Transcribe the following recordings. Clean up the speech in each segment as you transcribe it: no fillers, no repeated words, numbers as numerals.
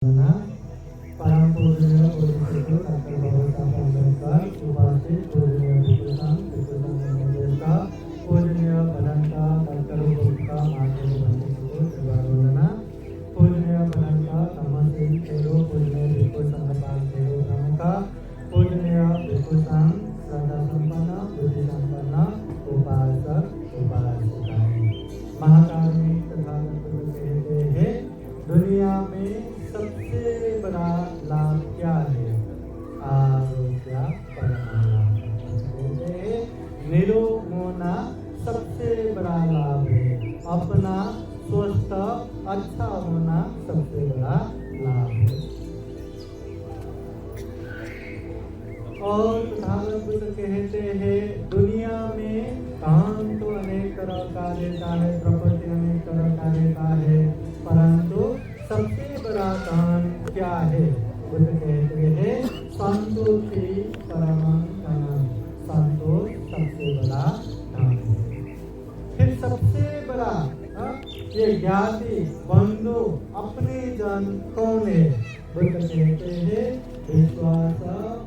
परम पूजनीय पूज्य डॉक्टर बाबा साहब अम्बेडकर उपस्थित पूजनीय पूजनीय भदंता डॉक्टर गुप्ता माधव बंधु त्रिवारोधना पूजनीय भदंता तमसिंह खेरो पूजनीय भिक्षु संघपाल खेरो प्रमुख पूजनीय भिक्षु संघ श्रद्धा संपन्न बुद्धि संपन्न उपासक उपासिकाएं महाकारुणिक तथा कहते हैं दुनिया में सबसे बड़ा लाभ क्या है? आरोग्य परमालाभ। निरोग होना सबसे बड़ा लाभ है। अपना स्वस्थ अच्छा होना सबसे बड़ा लाभ है। और तथागत बुद्ध कहते हैं दुनिया में काम तो अनेक तरह का देता है, प्रकृति अनेक तरह का देता है, परंतु सबसे बड़ा दान क्या है? बुद्ध कहते हैं संतोषी परमं धनम। संतोष सबसे बड़ा दान है। फिर सबसे बड़ा ये ज्ञाति बंधु अपने जन कौन है? बुद्ध कहते हैं विश्वास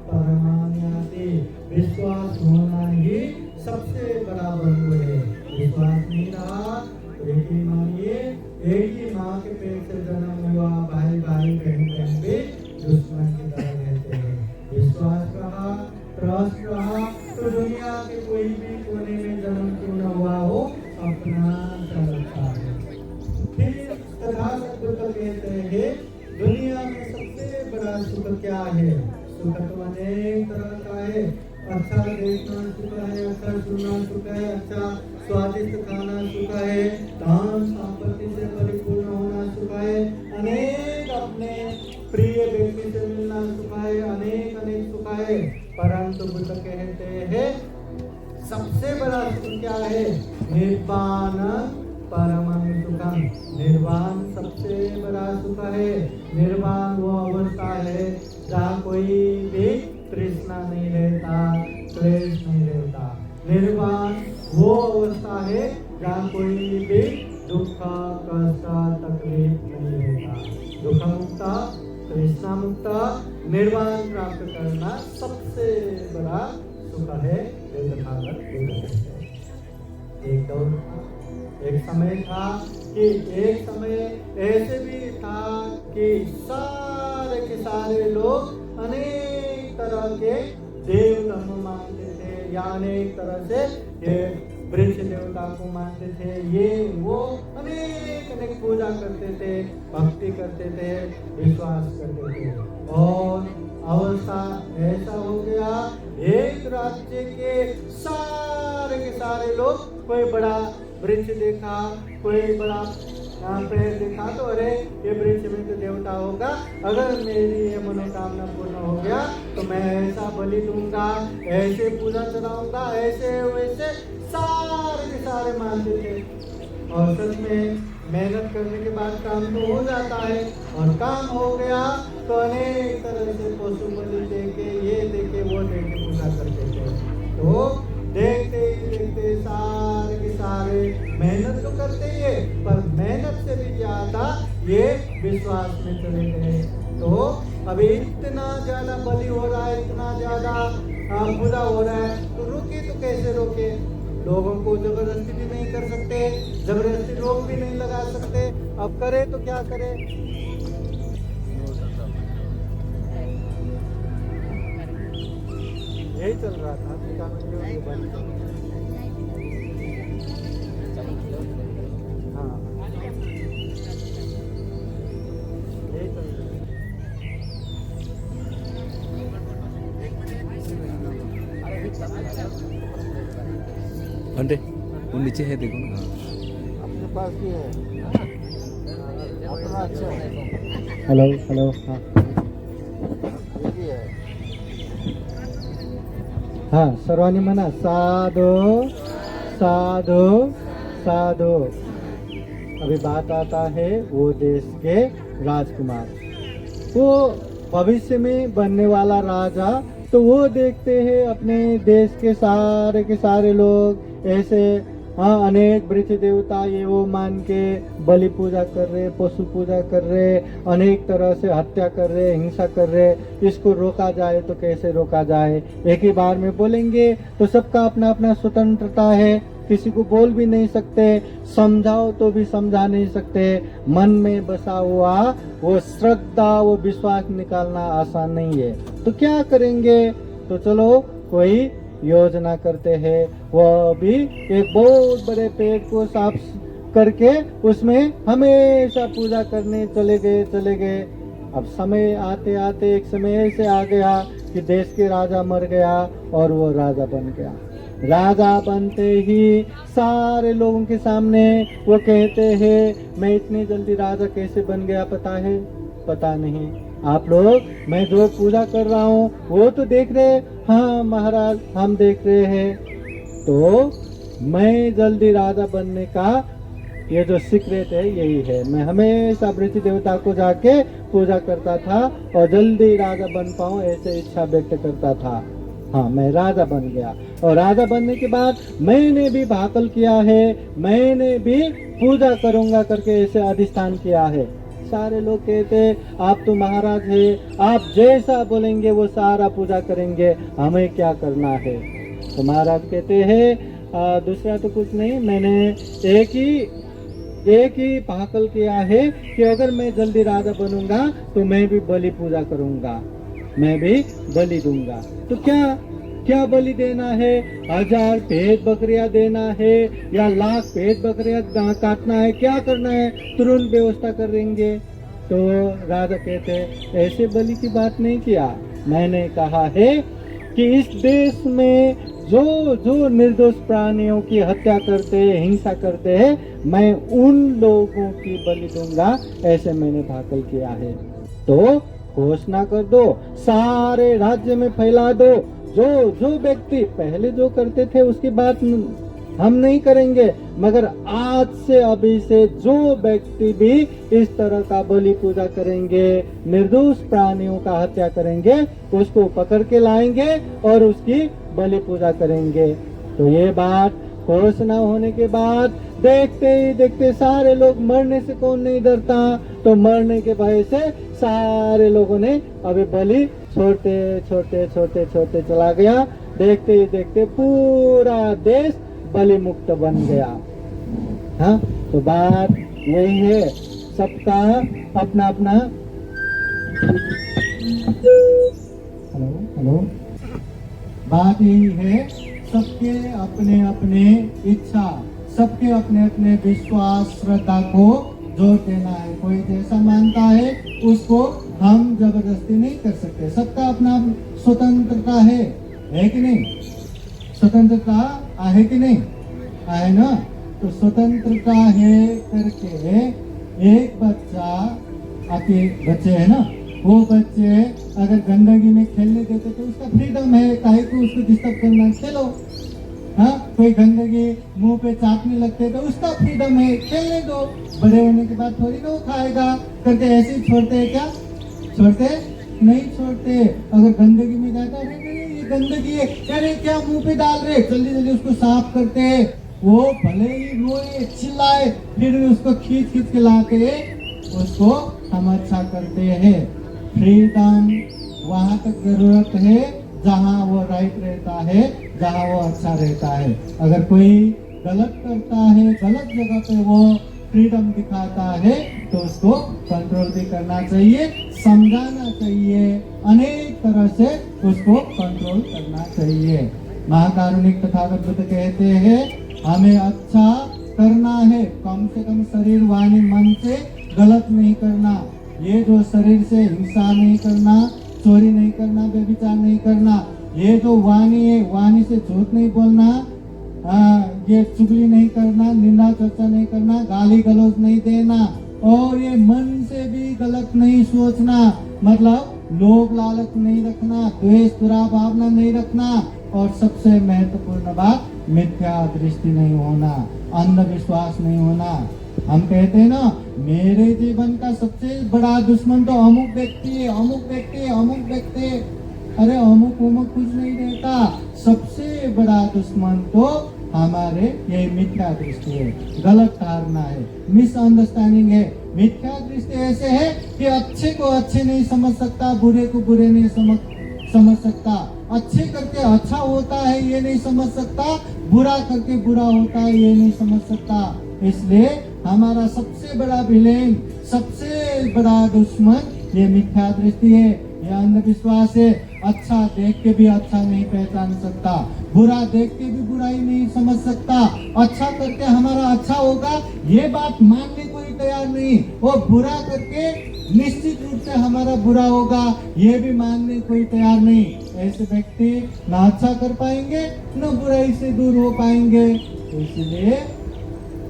परमान्याति। विश्वास होना ही सबसे बड़ा बंधु है। विश्वास नहीं रहा तो यकीन मानिए एक ही माँ के पेट से जन्म हुआ भाई भाई बहन बहन भी दुश्मन की तरह रहते हैं। विश्वास रहा ट्रस्ट रहा तो दुनिया के कोई भी कोने में जन्म क्यों न हुआ हो अपना चलता है। फिर तथागत बुद्ध कहते हैं दुनिया में सबसे बड़ा सुख क्या है? सुख तो अनेक तरह का है। अच्छा देखना सुख है, अच्छा सुनना सुख है, अच्छा स्वादिष्ट खाना सुख है, धन संपत्ति से परिपूर्ण होना सुख है, अनेक अपने प्रिय व्यक्ति से मिलना सुख है, अनेक अनेक सुख है। परंतु बुद्ध कहते हैं सबसे बड़ा सुख क्या है? निर्वाण परमं सुखम। निर्वाण सबसे बड़ा सुख है। निर्वाण वो अवस्था है जहाँ कोई भी तृष्णा नहीं रहता, क्लेश नहीं रहता। निर्वाण वो अवस्था है जहाँ कोई भी दुख कष्ट तकलीफ नहीं रहता। दुख मुक्त तृष्णा मुक्त निर्वाण प्राप्त करना सबसे बड़ा सुख है। एक दौर था, एक समय था कि एक समय ऐसे भी था कि सारे के सारे लोग अनेक तरह के देव धर्म मानते थे या अनेक तरह से ये वृक्ष देवता को मानते थे, ये वो अनेक अनेक पूजा करते थे, भक्ति करते थे, विश्वास करते थे। और अवस्था ऐसा हो गया एक राज्य के सारे लोग कोई बड़ा वृक्ष देखा, कोई बड़ा पेड़ देखा तो अरे ये वृक्ष में तो देवता होगा, अगर मेरी ये मनोकामना पूर्ण हो गया तो मैं ऐसा बलि दूंगा, ऐसे पूजा चढ़ाऊंगा, ऐसे वैसे सारे के सारे मानते थे। और सच में मेहनत करने के बाद काम तो हो जाता है और काम हो गया तो अनेक तरह से पशु बलि देके ये देके वो देके पूजा करते थे। तो देखते सारे के सारे मेहनत तो करते ही है पर मेहनत से भी ज्यादा ये विश्वास में चले गए। तो अभी इतना ज्यादा बलि हो रहा है, इतना ज्यादा पूजा हो रहा है तो रोके तो कैसे रोके? लोगों को जबरदस्ती भी नहीं कर सकते, जबरदस्ती रोक भी नहीं लगा सकते। अब करे तो क्या करे? यही चल रहा था हाँ यही चल रहा घंटे वो नीचे है देखो ना। अपने पास भी है अपना अच्छा है। हेलो हेलो हाँ ये भी है। हाँ सर्वांनी म्हणा साधु साधु साधु। अभी बात आता है वो देश के राजकुमार, वो भविष्य में बनने वाला राजा। तो वो देखते हैं अपने देश के सारे लोग ऐसे हाँ, अनेक वृक्ष देवता ये वो मान के बलि पूजा कर रहे, पशु पूजा कर रहे, अनेक तरह से हत्या कर रहे, हिंसा कर रहे। इसको रोका जाए तो कैसे रोका जाए? एक ही बार में बोलेंगे तो सबका अपना अपना स्वतंत्रता है, किसी को बोल भी नहीं सकते, समझाओ तो भी समझा नहीं सकते। मन में बसा हुआ वो श्रद्धा, वो विश्वास निकालना आसान नहीं है। तो क्या करेंगे? तो चलो कोई योजना करते हैं। वो भी एक बहुत बड़े पेड़ को साफ करके उसमें हमेशा पूजा करने चले गए। अब समय आते आते एक समय ऐसे आ गया कि देश के राजा मर गया और वो राजा बन गया। राजा बनते ही सारे लोगों के सामने वो कहते हैं, मैं इतनी जल्दी राजा कैसे बन गया पता है? पता नहीं। आप लोग, मैं जो पूजा कर रहा हूँ वो तो देख रहे? हाँ महाराज, हम देख रहे हैं। तो मैं जल्दी राजा बनने का ये जो सीक्रेट है यही है। मैं हमेशा वृक्ष देवता को जाके पूजा करता था और जल्दी राजा बन पाऊं ऐसे इच्छा व्यक्त करता था। हाँ, मैं राजा बन गया और राजा बनने के बाद मैंने भी भाकल किया है, मैंने भी पूजा करूंगा करके ऐसे अधिष्ठान किया है। सारे लोग कहते आप तो महाराज है, आप जैसा बोलेंगे वो सारा पूजा करेंगे, हमें क्या करना है? तो महाराज कहते हैं दूसरा तो कुछ नहीं, मैंने एक ही भाकल किया है कि अगर मैं जल्दी राजा बनूंगा तो मैं भी बलि पूजा करूंगा, मैं भी बलि दूंगा। तो क्या बलि देना है? 1000 भेद बकरियां देना है या 1,00,000 भेद बकरियां काटना है? क्या करना है? तुरंत व्यवस्था करेंगे। तो राजा कहते ऐसे बलि की बात नहीं किया, मैंने कहा है कि इस देश में जो निर्दोष प्राणियों की हत्या करते हैं, हिंसा करते हैं, मैं उन लोगों की बलि दूंगा, ऐसे मैंने भाकल किया है। तो घोषणा कर दो, सारे राज्य में फैला दो। जो व्यक्ति पहले जो करते थे उसकी बात हम नहीं करेंगे, मगर आज से अभी से जो व्यक्ति भी इस तरह का बलि पूजा करेंगे, निर्दोष प्राणियों का हत्या करेंगे, उसको पकड़ के लाएंगे और उसकी बलि पूजा करेंगे। तो ये बात घोषणा होने के बाद देखते ही देखते सारे लोग, मरने से कौन नहीं डरता, तो मरने के भय से सारे लोगों ने अभी बलि छोड़ते चला गया। देखते ही देखते पूरा देश बलि मुक्त बन गया। हाँ, तो बात यही है, सबका अपना अपना हेलो बात यही है, सबके अपने अपने इच्छा, सबके अपने अपने विश्वास श्रद्धा को जोर देना है। कोई जैसा मानता है उसको हम जबरदस्ती नहीं कर सकते। सबका अपना स्वतंत्रता है कि नहीं? स्वतंत्रता है कि नहीं? है ना? तो स्वतंत्रता है करके एक बच्चा, आपके बच्चे है ना, वो बच्चे अगर गंदगी में खेलने देते तो उसका फ्रीडम है, काहे को उसको डिस्टर्ब करना, खेलो। हाँ, कोई गंदगी मुंह पे चाटने लगते तो उसका फ्रीडम है, खेलने दो। बड़े होने के बाद थोड़ी ना वो खाएगा करके ऐसे ही छोड़ते हैं क्या? छोड़ते नहीं छोड़ते। अगर गंदगी में जाता है, नहीं ये गंदगी है, अरे क्या मुंह पे डाल रहे, जल्दी जल्दी उसको साफ करते हैं। वो भले ही रोए चिल्लाए, फिर भी उसको खींच के लाते, उसको हम अच्छा करते हैं। फ्रीडम वहाँ तक जरूरत है जहाँ वो राइट रहता है, जहाँ वो अच्छा रहता है। अगर कोई गलत करता है, गलत जगह पे वो फ्रीडम दिखाता है, तो उसको कंट्रोल भी करना चाहिए, समझाना चाहिए, अनेक तरह से उसको कंट्रोल करना चाहिए। महाकारुणिक तथागत बुद्ध कहते हैं हमें अच्छा करना है, कम से कम शरीर वाणी मन से गलत नहीं करना। ये जो शरीर से हिंसा नहीं करना, चोरी नहीं करना, व्यभिचार नहीं करना, ये जो वाणी है, वाणी से झूठ नहीं बोलना, ये चुगली नहीं करना, निंदा चर्चा नहीं करना, गाली गलौज नहीं देना, और ये मन से भी गलत नहीं सोचना, मतलब लोभ लालच नहीं रखना, द्वेष दुराभावना नहीं रखना, और सबसे महत्वपूर्ण बात मिथ्या दृष्टि नहीं होना, अंधविश्वास नहीं होना। हम कहते हैं ना, मेरे जीवन का सबसे बड़ा दुश्मन तो अमुक व्यक्ति है, अमुक व्यक्ति है, अमुक व्यक्ति है। अरे अमुक कुछ नहीं रहता, सबसे बड़ा दुश्मन तो हमारे ये मिथ्या दृष्टि है, गलत धारणा है, मिसअंडरस्टैंडिंग है। मिथ्या दृष्टि ऐसे है कि अच्छे को अच्छे नहीं समझ सकता, बुरे को बुरे नहीं समझ सकता, अच्छे करके अच्छा होता है ये नहीं समझ सकता, बुरा करके बुरा होता है ये नहीं समझ सकता। इसलिए हमारा सबसे बड़ा विलेन, सबसे बड़ा दुश्मन ये मिथ्या दृष्टि है, ये अंधविश्वास है। अच्छा देख के भी अच्छा नहीं पहचान सकता, बुरा देख के भी बुराई नहीं समझ सकता, अच्छा करके हमारा अच्छा होगा ये बात मानने को ही तैयार नहीं, और बुरा करके निश्चित रूप से हमारा बुरा होगा ये भी मानने को ही तैयार नहीं। ऐसे व्यक्ति ना अच्छा कर पाएंगे न बुराई से दूर हो पाएंगे। इसलिए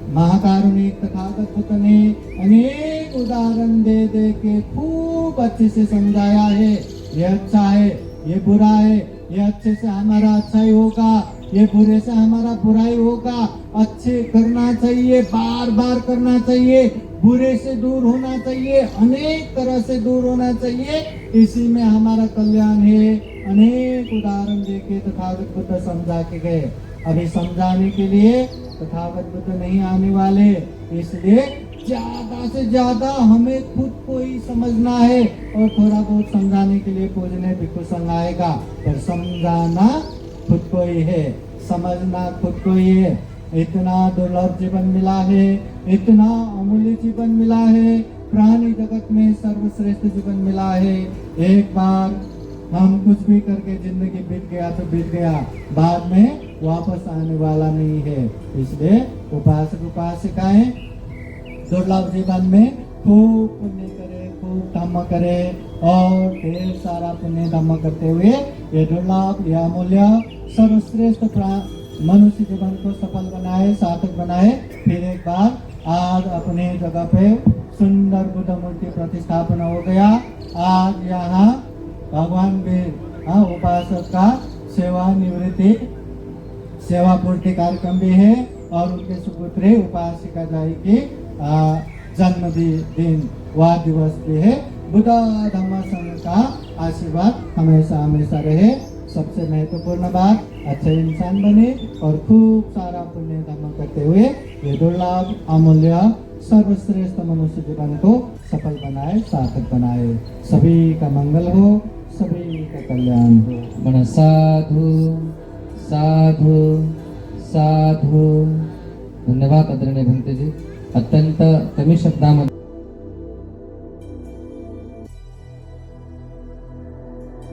महाकारुणिक तथागत बुद्ध ने अनेक उदाहरण दे दे के खूब अच्छे से समझाया है, ये अच्छा है, ये बुरा है, ये अच्छे से हमारा अच्छा ही होगा, ये बुरे से हमारा बुराई होगा, अच्छे करना चाहिए, बार बार करना चाहिए, बुरे से दूर होना चाहिए, अनेक तरह से दूर होना चाहिए, इसी में हमारा कल्याण है। अनेक उदाहरण देके तथागत बुद्ध समझा के गए। अभी समझाने के लिए तथागत बुद्ध नहीं आने वाले, इसलिए ज्यादा से ज्यादा हमें खुद को ही समझना है, और थोड़ा बहुत समझाने के लिए पूजने भिक्षु संघ आएगा, पर समझाना खुद को ही है, समझना खुद को ही है। इतना दुर्लभ जीवन मिला है, इतना अमूल्य जीवन मिला है, प्राणी जगत में सर्वश्रेष्ठ जीवन मिला है। एक बार हम कुछ भी करके जिंदगी बीत गया तो बीत गया, बाद में वापस आने वाला नहीं है। इसलिए उपासक उपासिकाएं दुर्लभ जीवन में खूब पुण्य करे, खूब धम्म करे, और ढेर सारा पुण्य धम्म करते हुए ये दुर्लभ, ये अमूल्य, सर्वश्रेष्ठ मनुष्य जीवन को सफल बनाए, सार्थक बनाए। फिर एक बार आज अपने जगह पे सुंदर बुद्ध मूर्ति प्रतिष्ठापन हो गया। आज यहाँ भगवान वीर उपासक का सेवानिवृत्ति सेवा पूर्ति कार्यक्रम भी है, और उनके सुपुत्री उपासिका दाई की जन्मदिन व दिवस भी है। बुद्ध धम्म संघ का आशीर्वाद हमेशा हमेशा रहे। सबसे महत्वपूर्ण बात, अच्छे इंसान बने और खूब सारा पुण्य धर्म करते हुए ये दुर्लभ, अमूल्य, सर्वश्रेष्ठ मनुष्य जीवन को सफल बनाए, सार्थक बनाए। सभी का मंगल हो, सभी का कल्याण हो। म्हणा साधु साधु साधु। धन्यवाद आदरणीय भंतेजी, अत्यंत कमी शब्दामध्ये